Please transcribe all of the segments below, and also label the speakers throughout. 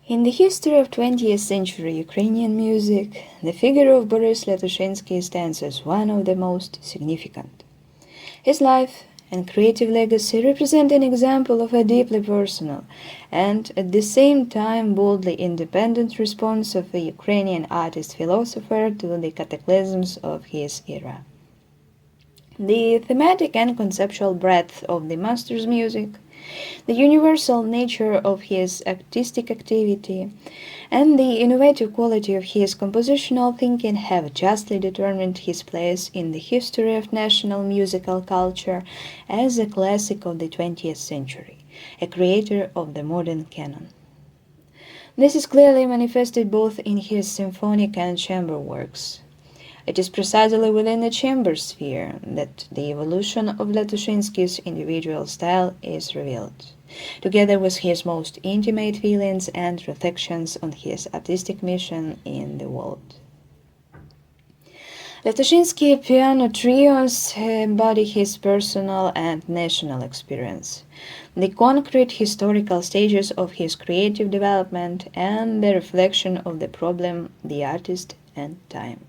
Speaker 1: In the history of 20th century Ukrainian music, the figure of Borys Lyatoshyns'kyi stands as one of the most significant. His life and creative legacy represent an example of a deeply personal and, at the same time, boldly independent response of a Ukrainian artist-philosopher to the cataclysms of his era. The thematic and conceptual breadth of the master's music, the universal nature of his artistic activity, and the innovative quality of his compositional thinking have justly determined his place in the history of national musical culture as a classic of the 20th century, a creator of the modern canon. This is clearly manifested both in his symphonic and chamber works. It is precisely within the chamber sphere that the evolution of Lyatoshyns'kyi's individual style is revealed, together with his most intimate feelings and reflections on his artistic mission in the world. Lyatoshyns'kyi piano trios embody his personal and national experience, the concrete historical stages of his creative development, and the reflection of the problem, the artist, and time.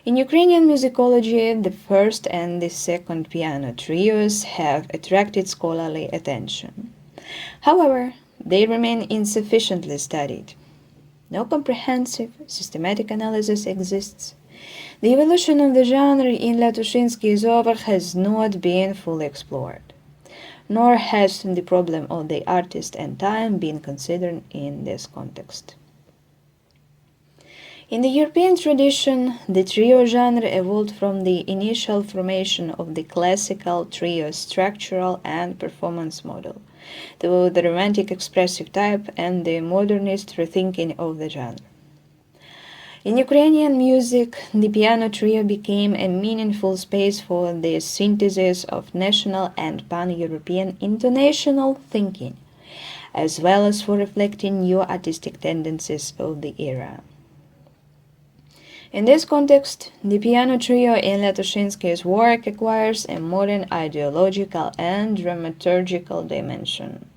Speaker 1: In Ukrainian musicology, the first and the second piano trios have attracted scholarly attention. However, they remain insufficiently studied. No comprehensive, systematic analysis exists. The evolution of the genre in Lyatoshyns'kyi's opera has not been fully explored, nor has the problem of the artist and time been considered in this context. In the European tradition, the trio genre evolved from the initial formation of the classical trio structural and performance model to the romantic expressive type and the modernist rethinking of the genre. In Ukrainian music, the piano trio became a meaningful space for the synthesis of national and pan-European intonational thinking, as well as for reflecting new artistic tendencies of the era. In this context, the piano trio in Lyatoshyns'kyi's work acquires a modern ideological and dramaturgical dimension,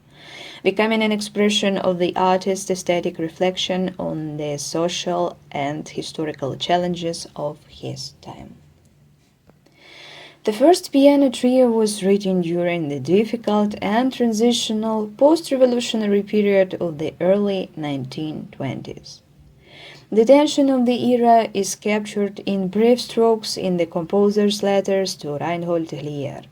Speaker 1: becoming an expression of the artist's aesthetic reflection on the social and historical challenges of his time. The first piano trio was written during the difficult and transitional post-revolutionary period of the early 1920s. The tension of the era is captured in brief strokes in the composer's letters to Reinhold Glier.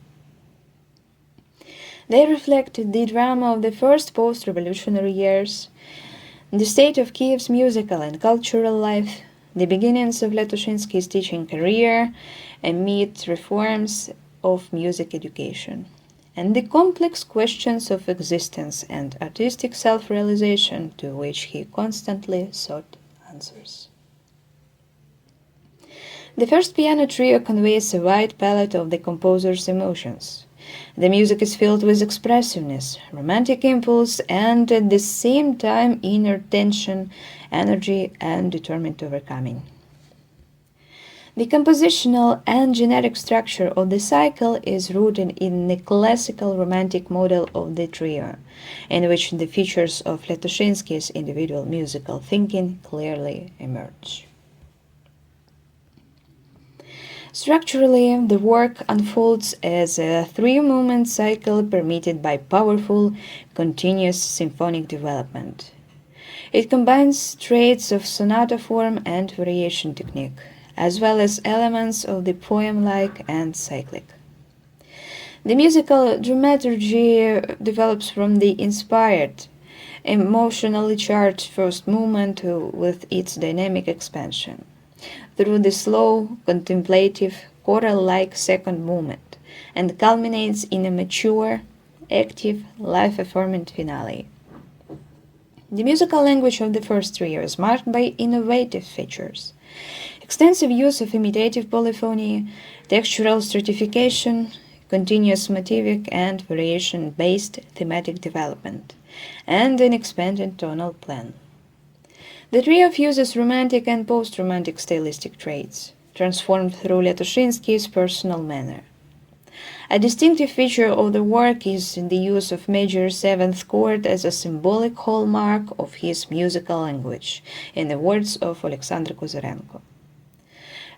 Speaker 1: They reflect the drama of the first post-revolutionary years, the state of Kiev's musical and cultural life, the beginnings of Lyatoshyns'kyi's teaching career amid reforms of music education, and the complex questions of existence and artistic self-realization to which he constantly sought answers. The first piano trio conveys a wide palette of the composer's emotions. The music is filled with expressiveness, romantic impulse, and at the same time inner tension, energy, and determined overcoming. The compositional and generic structure of the cycle is rooted in the classical romantic model of the trio, in which the features of Lyatoshyns'kyi's individual musical thinking clearly emerge. Structurally, the work unfolds as a three-movement cycle permitted by powerful, continuous symphonic development. It combines traits of sonata form and variation technique, as well as elements of the poem-like and cyclic. The musical dramaturgy develops from the inspired, emotionally charged first movement with its dynamic expansion, through the slow, contemplative, choral-like second movement, and culminates in a mature, active, life-affirming finale. The musical language of the first trio is marked by innovative features: extensive use of imitative polyphony, textural stratification, continuous motivic and variation-based thematic development, and an expanded tonal plan. The trio fuses romantic and post-romantic stylistic traits, transformed through Lyatoshyns'kyi's personal manner. A distinctive feature of the work is the use of major seventh chord as a symbolic hallmark of his musical language, in the words of Alexander Kozyrenko.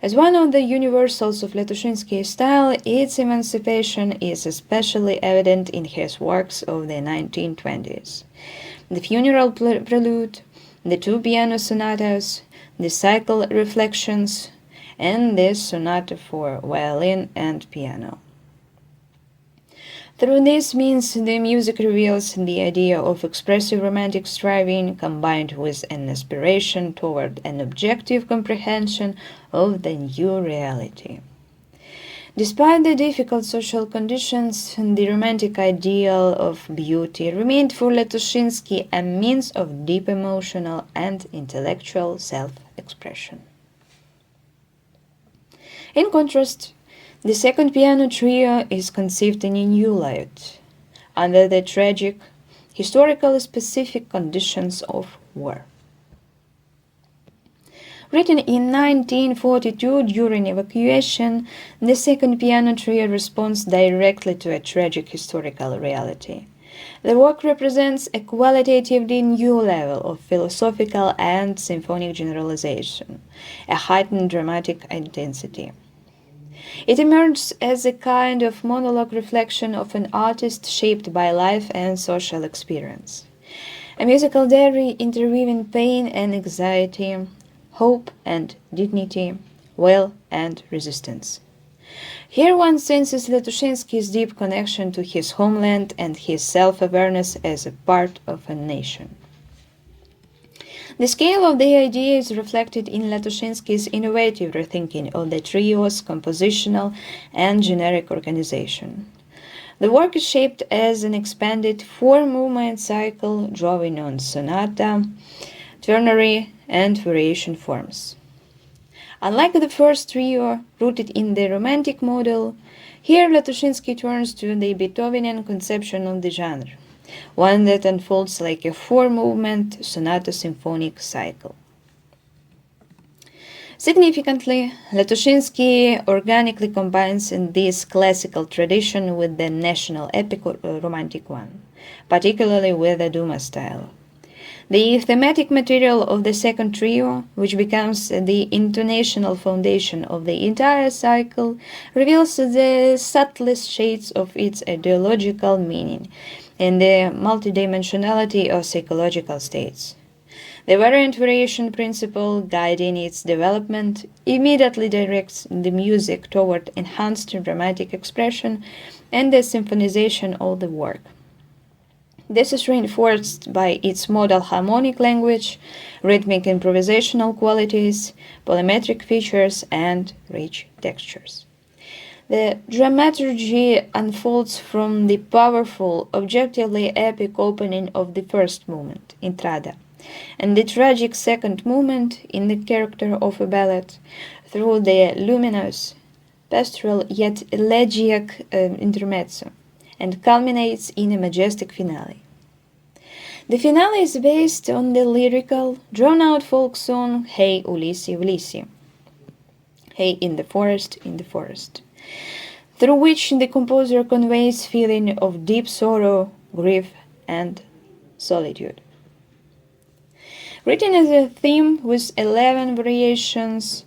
Speaker 1: As one of the universals of Lyatoshyns'kyi style, its emancipation is especially evident in his works of the 1920s. The Funeral Prelude, the two piano sonatas, the cycle Reflections, and the sonata for violin and piano. Through this means, the music reveals the idea of expressive romantic striving combined with an aspiration toward an objective comprehension of the new reality. Despite the difficult social conditions, the romantic ideal of beauty remained for Lyatoshyns'kyi a means of deep emotional and intellectual self-expression. In contrast, the second piano trio is conceived in a new light, under the tragic, historically specific conditions of war. Written in 1942 during evacuation, the second piano trio responds directly to a tragic historical reality. The work represents a qualitatively new level of philosophical and symphonic generalization, a heightened dramatic intensity. It emerges as a kind of monologue reflection of an artist shaped by life and social experience. A musical diary interweaving pain and anxiety, hope and dignity, will and resistance. Here one senses Lyatoshyns'kyi's deep connection to his homeland and his self-awareness as a part of a nation. The scale of the idea is reflected in Lyatoshyns'kyi's innovative rethinking of the trio's compositional and generic organization. The work is shaped as an expanded four-movement cycle drawing on sonata, ternary, and variation forms. Unlike the first trio, rooted in the romantic model, here Lyatoshyns'kyi turns to the Beethovenian conception of the genre, one that unfolds like a four-movement sonata-symphonic cycle. Significantly, Lyatoshyns'kyi organically combines in this classical tradition with the national epiko-romantic one, particularly with the Duma style. The thematic material of the second trio, which becomes the intonational foundation of the entire cycle, reveals the subtlest shades of its ideological meaning and the multidimensionality of psychological states. The variant variation principle guiding its development immediately directs the music toward enhanced dramatic expression and the symphonization of the work. This is reinforced by its modal-harmonic language, rhythmic improvisational qualities, polymetric features, and rich textures. The dramaturgy unfolds from the powerful, objectively epic opening of the first movement, Intrada, and the tragic second movement in the character of a ballad, through the luminous, pastoral yet elegiac intermezzo, and culminates in a majestic finale. The finale is based on the lyrical, drawn-out folk song Hey Ulyssi, Ulyssi, Hey in the forest, through which the composer conveys feeling of deep sorrow, grief, and solitude. Written as a theme with 11 variations,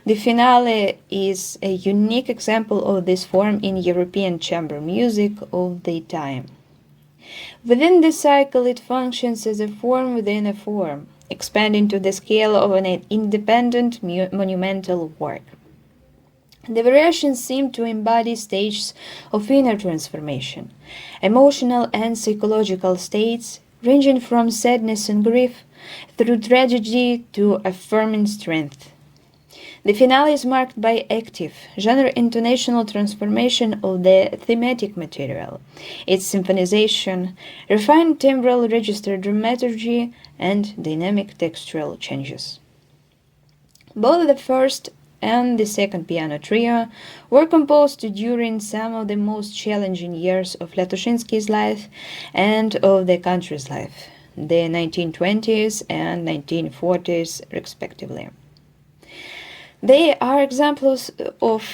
Speaker 1: the finale is a unique example of this form in European chamber music of the time. Within the cycle, it functions as a form within a form, expanding to the scale of an independent monumental work. The variations seem to embody stages of inner transformation, emotional and psychological states ranging from sadness and grief through tragedy to affirming strength. The finale is marked by active, genre-intonational transformation of the thematic material, its symphonization, refined timbral register dramaturgy, and dynamic textual changes. Both the first and the second piano trio were composed during some of the most challenging years of Lyatoshyns'kyi's life and of the country's life, the 1920s and 1940s respectively. They are examples of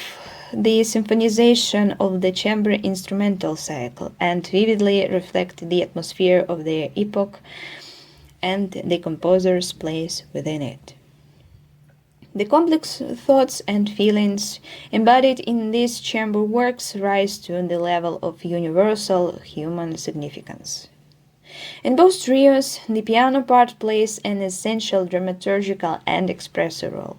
Speaker 1: the symphonization of the chamber instrumental cycle and vividly reflect the atmosphere of their epoch and the composer's place within it. The complex thoughts and feelings embodied in these chamber works rise to the level of universal human significance. In both trios, the piano part plays an essential dramaturgical and expressive role.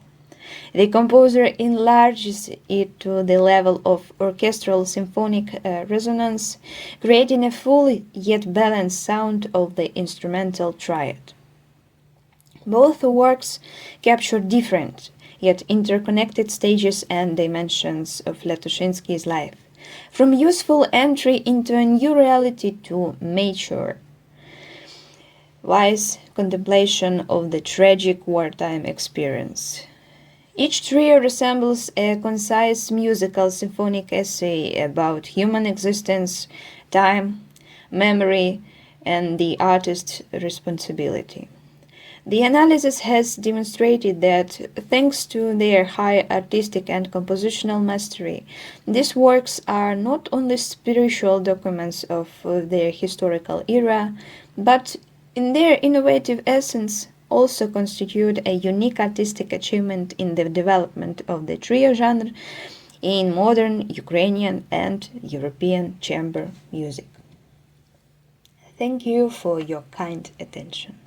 Speaker 1: The composer enlarges it to the level of orchestral symphonic resonance, creating a full yet balanced sound of the instrumental triad. Both works capture different, yet interconnected stages and dimensions of Lyatoshyns'kyi's life, from youthful entry into a new reality to mature, wise contemplation of the tragic wartime experience. Each trio resembles a concise musical symphonic essay about human existence, time, memory, and the artist's responsibility. The analysis has demonstrated that, thanks to their high artistic and compositional mastery, these works are not only spiritual documents of their historical era, but, in their innovative essence, also constitute a unique artistic achievement in the development of the trio genre in modern Ukrainian and European chamber music. Thank you for your kind attention.